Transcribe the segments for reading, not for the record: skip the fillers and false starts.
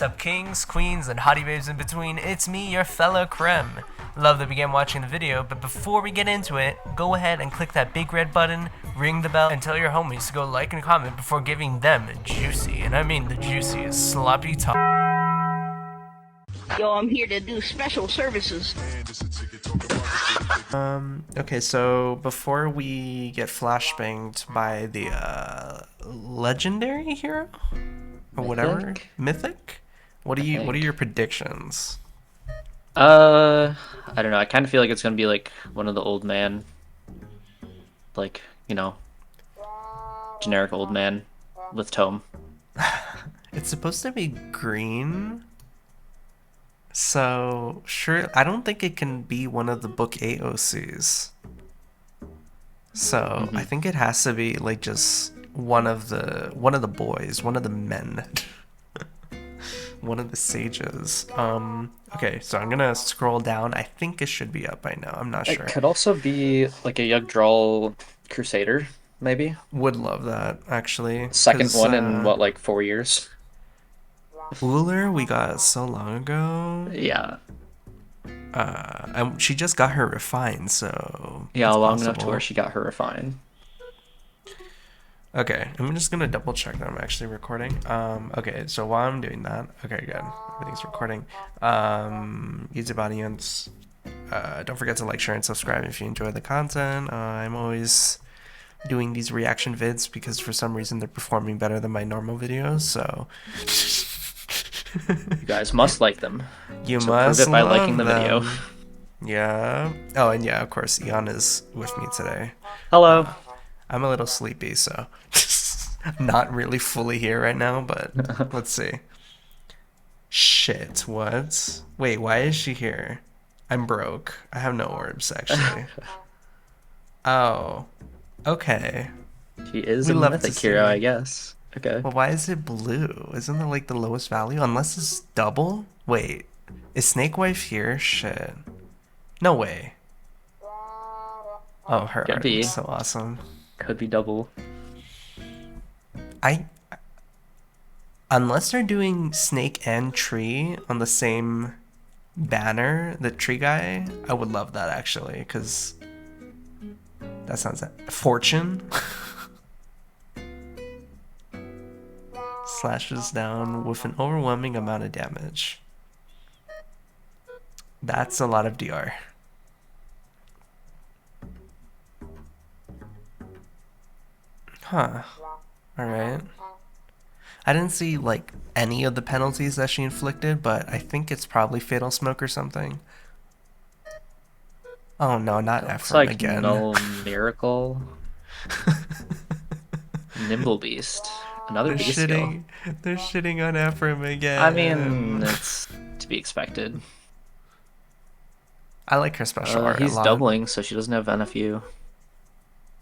What's up, kings, queens, and hottie babes in between? It's me, your fellow creme. Love that began watching the video, but before we get into it, go ahead and click that big red button, ring the bell, and tell your homies to go like and comment before giving them juicy, and I mean the juiciest, sloppy talk. Yo, I'm here to do special services. Okay, so before we get flashbanged by the legendary hero or whatever, mythic, what are your predictions? I don't know. I kind of feel like it's gonna be like one of the old man, like, generic old man with tome. It's supposed to be green. So, sure, I don't think it can be one of the book 8 OCs. So, I think it has to be like just one of the boys, one of the men. One of the sages. Okay, so I'm gonna scroll down. I think it should be up by now. I'm not sure. It could also be like a Yggdrasil Crusader, maybe. Would love that, actually. Second one in what, like 4 years? Uller we got so long ago. Yeah. She just got her refined, so yeah, long enough to where she got her refined. Okay, I'm just gonna double check that I'm actually recording. Okay, so while I'm doing that, okay, good, everything's recording. YouTube audience, don't forget to like, share, and subscribe if you enjoy the content. I'm always doing these reaction vids because for some reason they're performing better than my normal videos, so you guys must like them. You must prove it by liking the video. Yeah. Oh, and yeah, of course, Ian is with me today. Hello. I'm a little sleepy, so I'm not really fully here right now, but let's see. Shit, what? Wait, why is she here? I'm broke. I have no orbs, actually. Oh, okay. She is a mythic hero, I guess. Okay. Well, why is it blue? Isn't it like the lowest value? Unless it's double? Wait, is Snake Wife here? Shit. No way. Oh, her art is so awesome. Could be double. Unless they're doing snake and tree on the same banner, the tree guy, I would love that actually, because that sounds fortune. Slashes down with an overwhelming amount of damage. That's a lot of DR. Huh. Alright. I didn't see like any of the penalties that she inflicted, but I think it's probably Fatal Smoke or something. Oh no, not Ephraim like again. No Miracle. Nimble Beast. Another beast skill. They're shitting on Ephraim again. I mean, it's to be expected. I like her special art a lot. He's doubling, so she doesn't have NFU.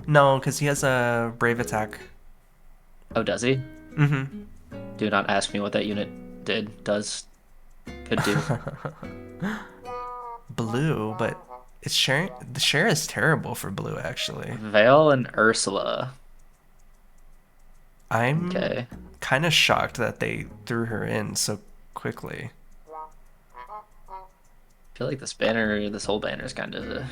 No, because he has a Brave attack. Oh, does he? Mm-hmm. Do not ask me what that unit could do. Blue, but it's sharing. The share is terrible for blue, actually. Vale and Ursula. I'm kind of shocked that they threw her in so quickly. I feel like this whole banner is kind of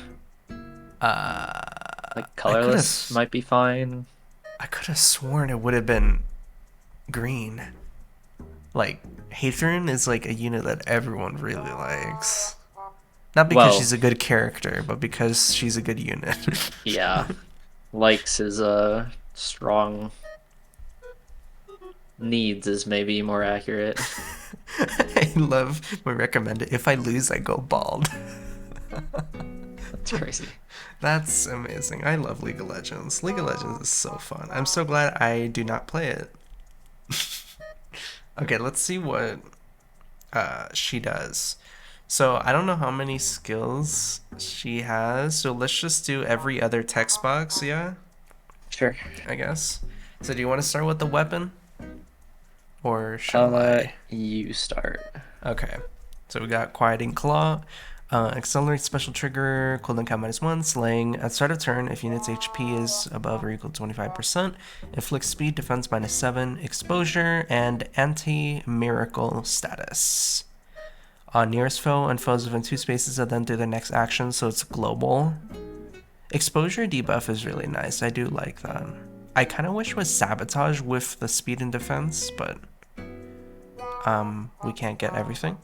like colorless might be fine. I could have sworn it would have been green. Like, Hathorn is like a unit that everyone really likes. Not because she's a good character, but because she's a good unit. Yeah. Likes is a strong. Needs is maybe more accurate. I love my recommended. If I lose, I go bald. That's crazy. That's amazing. I love League of Legends. League of Legends is so fun. I'm so glad I do not play it. Okay, let's see what she does. So I don't know how many skills she has. So let's just do every other text box, yeah? Sure. I guess. So do you want to start with the weapon? Or shall I? You start. Okay. So we got Quieting Claw. Accelerate special trigger, cooldown count -1, slaying. At start of turn, if unit's HP is above or equal to 25%, inflict speed, defense -7, exposure, and anti-miracle status. On nearest foe and foes within 2 spaces that then do their next action, so it's global. Exposure debuff is really nice. I do like that. I kind of wish it was sabotage with the speed and defense, but we can't get everything.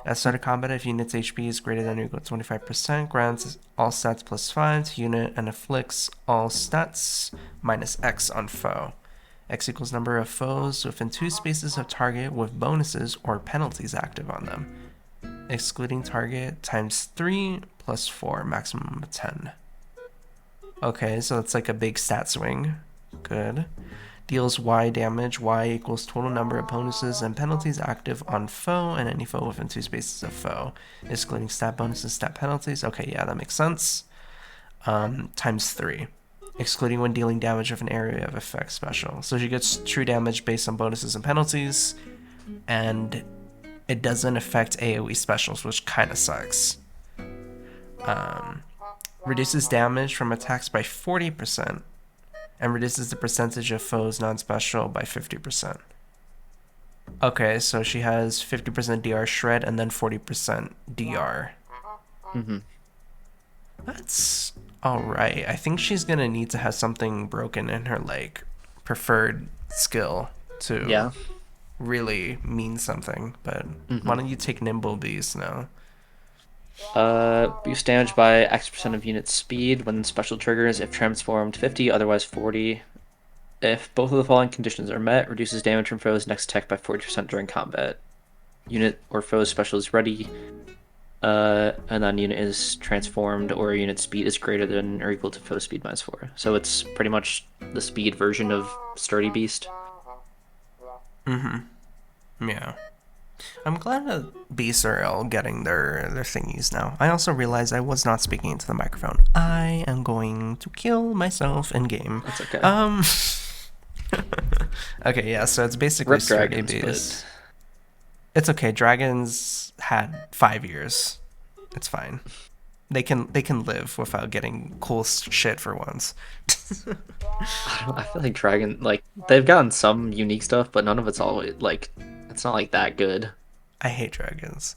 At start of combat, if unit's HP is greater than or equal to 25%, grants all stats +5 to unit and afflicts all stats -X on foe. X equals number of foes within 2 spaces of target with bonuses or penalties active on them. Excluding target ×3 +4, maximum of 10. Okay, so it's like a big stat swing. Good. Deals Y damage. Y equals total number of bonuses and penalties active on foe and any foe within 2 spaces of foe. Excluding stat bonuses, stat penalties. Okay, yeah, that makes sense. ×3. Excluding when dealing damage of an area of effect special. So she gets true damage based on bonuses and penalties, and it doesn't affect AoE specials, which kind of sucks. Reduces damage from attacks by 40%, and reduces the percentage of foes non-special by 50%. Okay, so she has 50% DR shred and then 40% DR. That's alright. I think she's gonna need to have something broken in her like preferred skill to really mean something. But why don't you take Nimble Beast now? Boost damage by X% of unit speed when special triggers, if transformed 50, otherwise 40. If both of the following conditions are met, reduces damage from foes next attack by 40% during combat. Unit or foe's special is ready, and then unit is transformed or unit speed is greater than or equal to foe speed -4. So it's pretty much the speed version of Sturdy Beast. Yeah. I'm glad that beasts are all getting their thingies now. I also realized I was not speaking into the microphone. I am going to kill myself in game. That's okay. Okay, yeah, so it's basically Sturdy Beast. It's okay. Dragons had 5 years. It's fine. They can live without getting cool shit for once. I feel like Dragon, like, they've gotten some unique stuff, but none of it's always, like, it's not, like, that good. I hate dragons.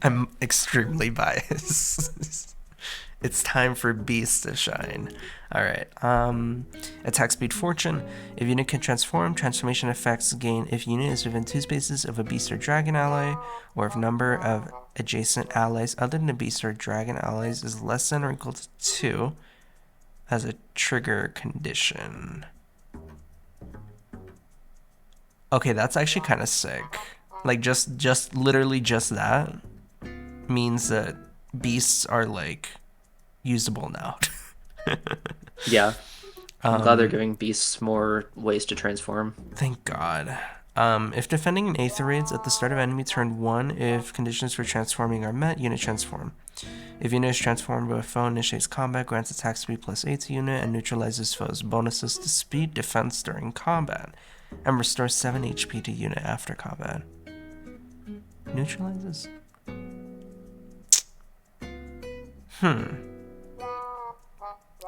I'm extremely biased. It's time for Beast to shine. Alright, attack speed fortune. If unit can transform, transformation effects gain if unit is within 2 spaces of a beast or dragon ally, or if number of adjacent allies other than the beast or dragon allies is less than or equal to 2 as a trigger condition. Okay, that's actually kind of sick. Like, just literally just that means that beasts are, like, usable now. Yeah. I'm glad they're giving beasts more ways to transform. Thank God. If defending an Aether raids at the start of enemy turn 1, if conditions for transforming are met, unit transform. If unit is transformed by a foe, initiates combat, grants attack speed +8 to unit, and neutralizes foes' bonuses to speed defense during combat, and restores 7 HP to unit after combat. Neutralizes?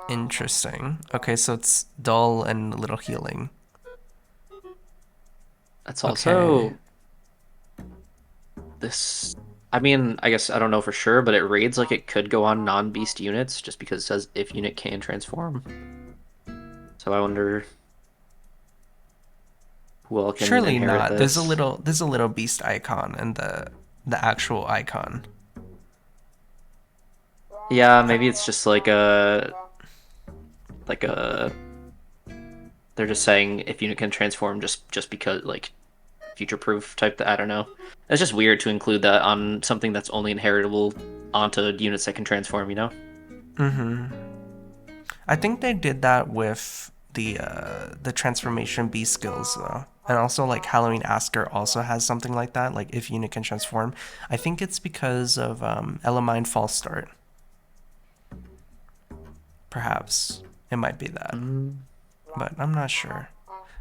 Interesting. Okay, so it's dull and a little healing. That's also this. I mean, I guess I don't know for sure, but it reads like it could go on non-beast units just because it says if unit can transform. So I wonder who all can Surely inherit not. this. There's a little beast icon in the actual icon. Yeah, maybe it's just like a they're just saying if unit can transform just because, like, future proof type. I don't know. It's just weird to include that on something that's only inheritable onto units that can transform, you know? I think they did that with the transformation beast skills though. And also, like, Halloween Asker also has something like that, like if unit can transform. I think it's because of Elamine False Start. Perhaps it might be that, but I'm not sure.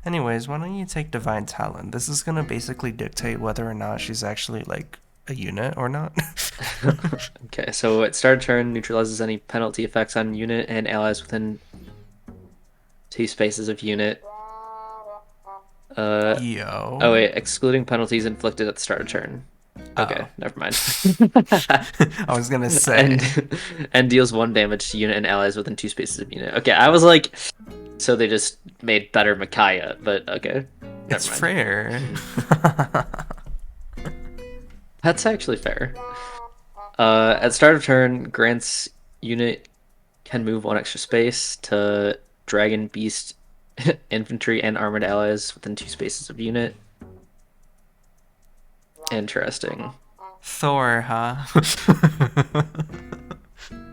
Anyways, why don't you take Divine Talent? This is gonna basically dictate whether or not she's actually, like, a unit or not. Okay, so at start of turn, neutralizes any penalty effects on unit and allies within 2 spaces of unit. Uh, oh Yo. wait, excluding penalties inflicted at the start of turn. Okay, Oh. never mind. I was gonna and say. and deals 1 damage to unit and allies within 2 spaces of unit. Okay, I was like, so they just made better Micaiah, but okay, It's never mind. fair. That's actually fair. At start of turn, grants unit can move 1 extra space to dragon, beast, infantry, and armored allies within 2 spaces of unit. Interesting. Thor, huh?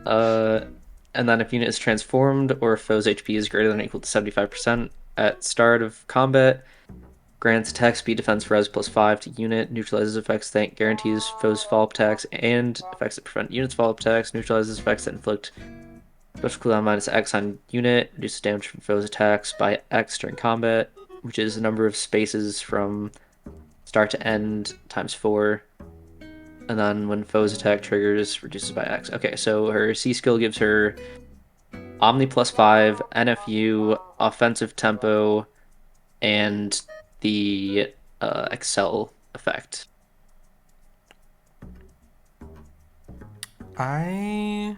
Uh, and then if unit is transformed or if foe's HP is greater than or equal to 75% at start of combat, grants attack speed defense res +5 to unit, neutralizes effects that guarantees foe's follow-up attacks and effects that prevent units' follow-up attacks, neutralizes effects that inflict special cooldown -X on unit, reduces damage from foe's attacks by X during combat, which is the number of spaces from start to end times 4. And then when foe's attack triggers, reduces by X. Okay, so her C skill gives her Omni +5, NFU, offensive tempo, and the Excel effect. I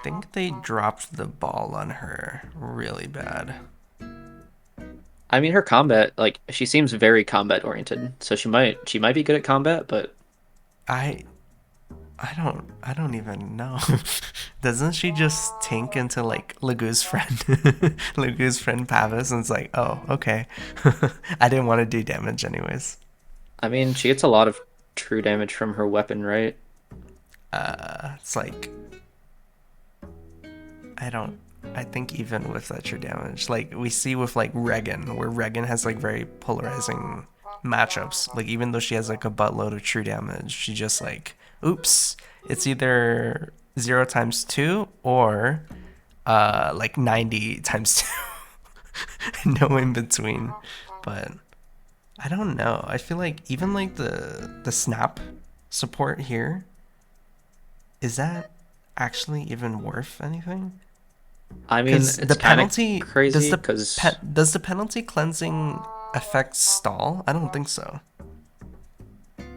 think they dropped the ball on her really bad. I mean, her combat, like, she seems very combat oriented, so she might be good at combat, but I I don't even know. Doesn't she just tank into like Lagu's friend Lagu's friend Pavis and it's like, oh, okay. I didn't want to do damage anyways. I mean, she gets a lot of true damage from her weapon, right? It's like I don't I think even with that true damage, like we see with like Regan, where Regan has like very polarizing matchups. Like even though she has like a buttload of true damage, she just like, oops, it's either 0 times 2 or like 90 times 2. No in between. But I don't know. I feel like even like the snap support here, is that actually even worth anything? I mean, Because it's the kind of penalty crazy because does the penalty cleansing effect stall? I don't think so.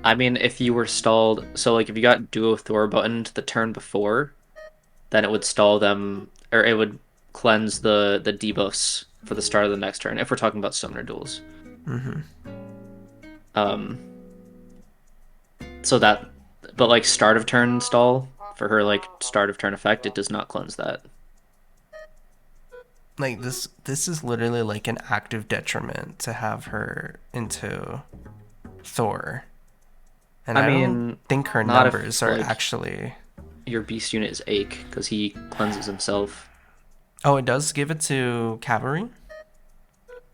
I mean, if you were stalled, so like if you got duo Thor button to the turn before, then it would stall them, or it would cleanse the debuffs for the start of the next turn. If we're talking about summoner duels, um, so that, but like start of turn stall for her like start of turn effect, it does not cleanse that. Like this is literally like an active detriment to have her into Thor. And I I don't mean, think her not numbers if are like actually. your beast unit is Ache because he cleanses himself. Oh, it does give it to cavalry?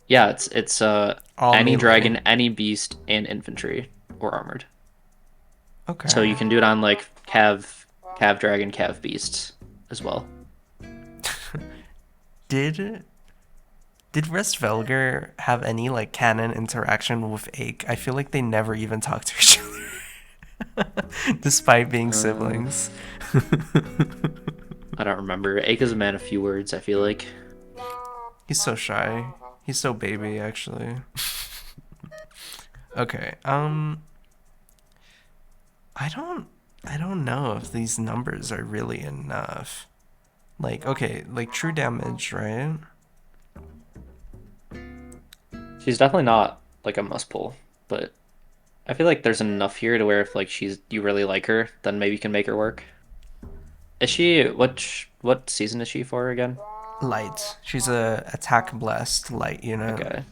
Yeah, it's All any melee. dragon, any beast, and infantry or armored. So you Okay. can do it on like cav dragon, cav beasts as well. Did Restvelger have any like canon interaction with Ache? I feel like they never even talk to each other, despite being Uh, siblings. I don't remember. Ache is a man of few words, I feel like. He's so shy. He's so baby, actually. Okay. I don't know if these numbers are really enough. Like, okay, like true damage, right? She's definitely not like a must pull, but I feel like there's enough here to where if like you really like her, then maybe you can make her work. Is she what season is she for again? Light. She's a attack blessed light unit. Okay.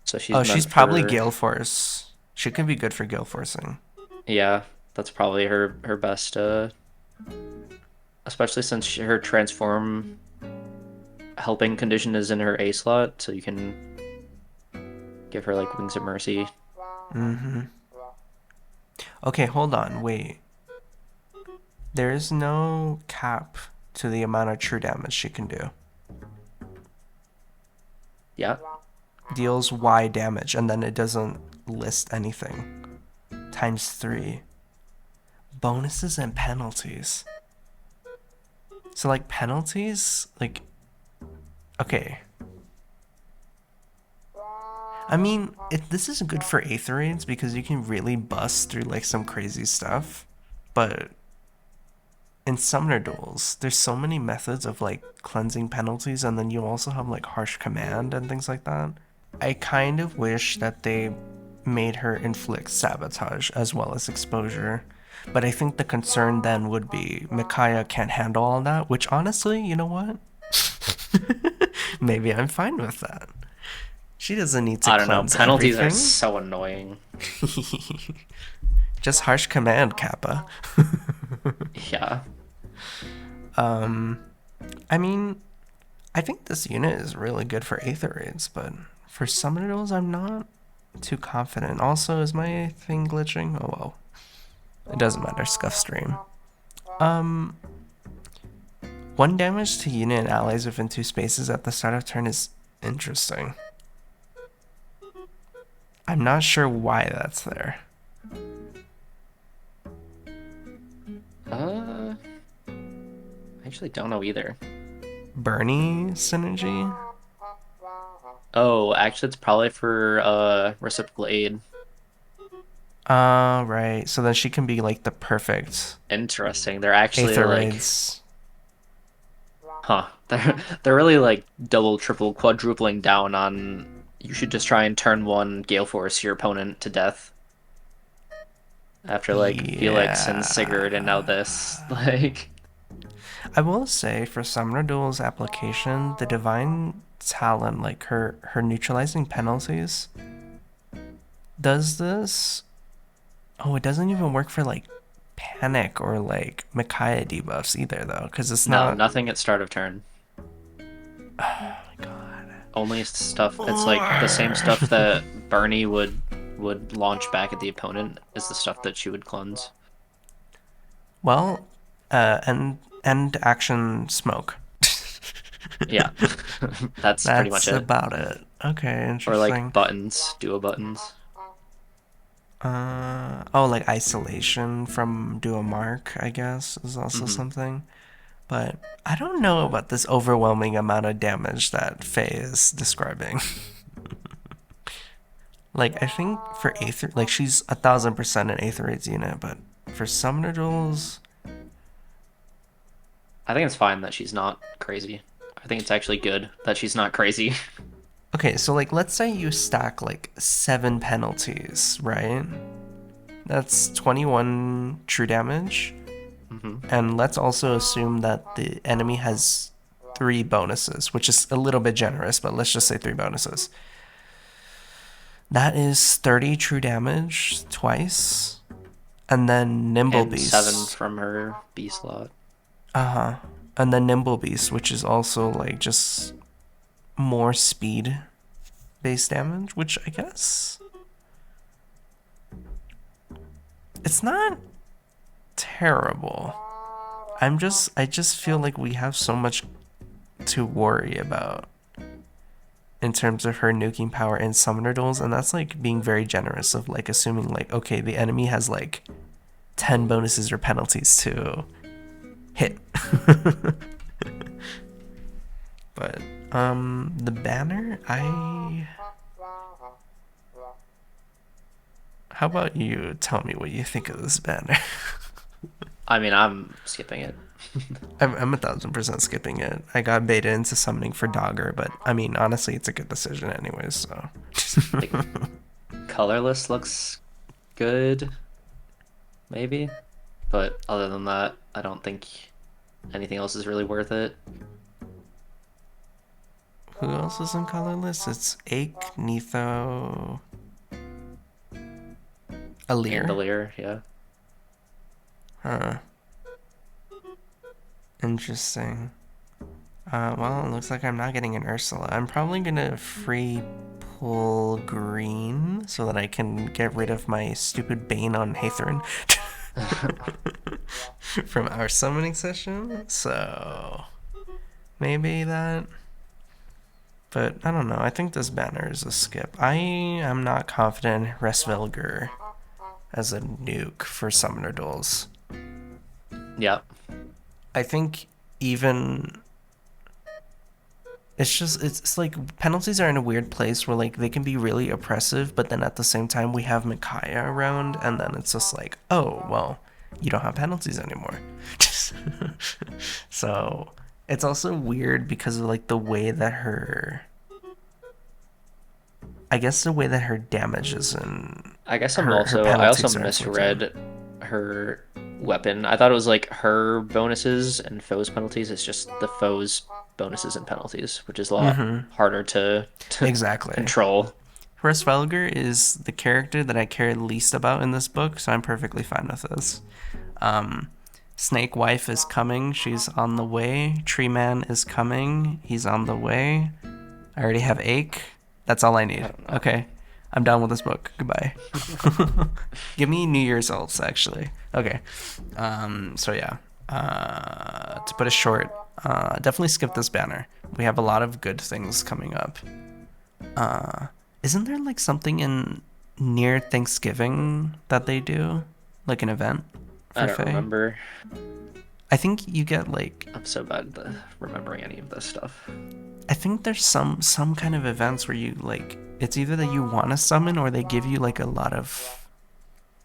So she's Oh, she's meant probably for Gale Force. She could be good for Gale Forcing. yeah, that's probably her best especially since her transform helping condition is in her A slot, so you can give her like Wings of Mercy. Mm-hmm. Okay, hold on, wait. There is no cap to the amount of true damage she can do. Yeah. Deals Y damage, and then it doesn't list anything. Times 3. Bonuses and penalties. So, like, penalties, like, okay. I mean, this is good for Aether raids because you can really bust through, like, some crazy stuff. But in Summoner Duels, there's so many methods of, like, cleansing penalties, and then you also have, like, Harsh Command and things like that. I kind of wish that they made her inflict Sabotage as well as Exposure. But I think the concern then would be Micaiah can't handle all that, which honestly, you know what? Maybe I'm fine with that. She doesn't need to I don't know. cleanse Penalties are everything. so annoying. Just Harsh Command, Kappa. Yeah. I mean, I think this unit is really good for Aether raids, but for Summoner Duels, I'm not too confident. Also, is my thing glitching? Oh well. It doesn't matter, scuff stream. 1 damage to unit and allies within 2 spaces at the start of turn is interesting. I'm not sure why that's there. I actually don't know either. Bernie synergy? Oh, actually, it's probably for reciprocal aid. Right. So then she can be like the perfect Interesting. They're actually Aether like, raids. huh? They're really like double, triple, quadrupling down on. You should just try and turn 1 Gale Force your opponent to death. After like Felix and Sigurd and now this, like. I will say for Summoner Duel's application, the Divine Talent, like her neutralizing penalties, does this. Oh, it doesn't even work for like Panic or like Micaiah debuffs either, though, because it's not. Nothing at start of turn. Oh my god. Only stuff. It's like the same stuff that Bernie would launch back at the opponent is the stuff that she would cleanse. Well, end action smoke. Yeah, that's pretty much That's it. about it. Okay, interesting. Or like buttons, duo buttons. Oh, like isolation from Duo Mark, I guess, is also something. But I don't know about this overwhelming amount of damage that Faye is describing. Like, I think for Aether, like, she's 1,000% an Aether Raids unit, but for Summoner Duels, I think it's fine that she's not crazy. I think it's actually good that she's not crazy. okay, so like, let's say you stack like 7 penalties, right? That's 21 true damage. And let's also assume that the enemy has 3 bonuses, which is a little bit generous, but let's just say 3 bonuses. That is 30 true damage twice. And then Nimble And Beast. 7 from her B slot. And then Nimble Beast, which is also like just more speed based damage, which I guess it's not terrible. I just feel like we have so much to worry about in terms of her nuking power in Summoner Duels, and that's like being very generous of like assuming like, okay, the enemy has like 10 bonuses or penalties to hit. But the banner, how about you tell me what you think of this banner? I mean, I'm skipping it. I'm 1,000% skipping it. I got baited into summoning for Dogger, but I mean, honestly, it's a good decision anyways, so. Like, colorless looks good, maybe. But other than that, I don't think anything else is really worth it. Who else is in colorless? It's Ake, Netho, Alir. Bandolier, yeah. Huh. Interesting. Well, it looks like I'm not getting an Ursula. I'm probably gonna free pull green so that I can get rid of my stupid Bane on Hathorn from our summoning session. So maybe that. But I don't know. I think this banner is a skip. I am not confident in Resvelger as a nuke for Summoner Duels. Yeah. I think even it's like penalties are in a weird place where like they can be really oppressive, but then at the same time we have Micaiah around, and then it's just like, oh well, you don't have penalties anymore. So it's also weird because of like the way that I guess the way that her damage is and I guess her I also penalties are inflicted. misread her weapon. I thought it was like her bonuses and foes penalties. It's just the foes bonuses and penalties, which is a lot harder to Exactly. control. Resvelger is the character that I care least about in this book, so I'm perfectly fine with this. Um, Snake Wife is coming. She's on the way. Tree Man is coming. He's on the way. I already have Ache. That's all I I need. don't know. Okay. I'm done with this book. Goodbye. Give me New Year's ults, actually. Okay. So yeah. To put it short, definitely skip this banner. We have a lot of good things coming up. Isn't there like something in near Thanksgiving that they do? Like an event I for don't Faye? remember. I think you get like I'm so bad at remembering any of this stuff. I think there's some kind of events where you like it's either that you want to summon or they give you like a lot of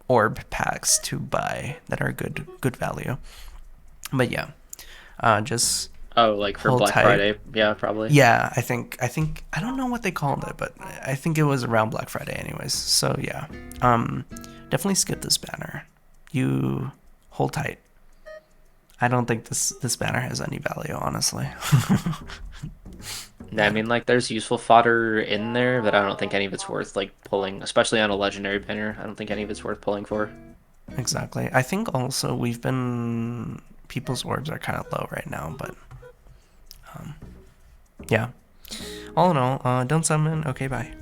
orb packs to buy that are good value. But yeah, just Oh, like for hold Black tight. Friday? Yeah, probably. Yeah, I think I don't know what they called it, but I think it was around Black Friday anyways. So yeah. Definitely skip this banner. You hold tight. I don't think this banner has any value, honestly. I mean, like, there's useful fodder in there, but I don't think any of it's worth like pulling, especially on a legendary banner. I don't think any of it's worth pulling for. Exactly. I think also people's orbs are kind of low right now, but yeah. All in all, don't summon. Okay, bye.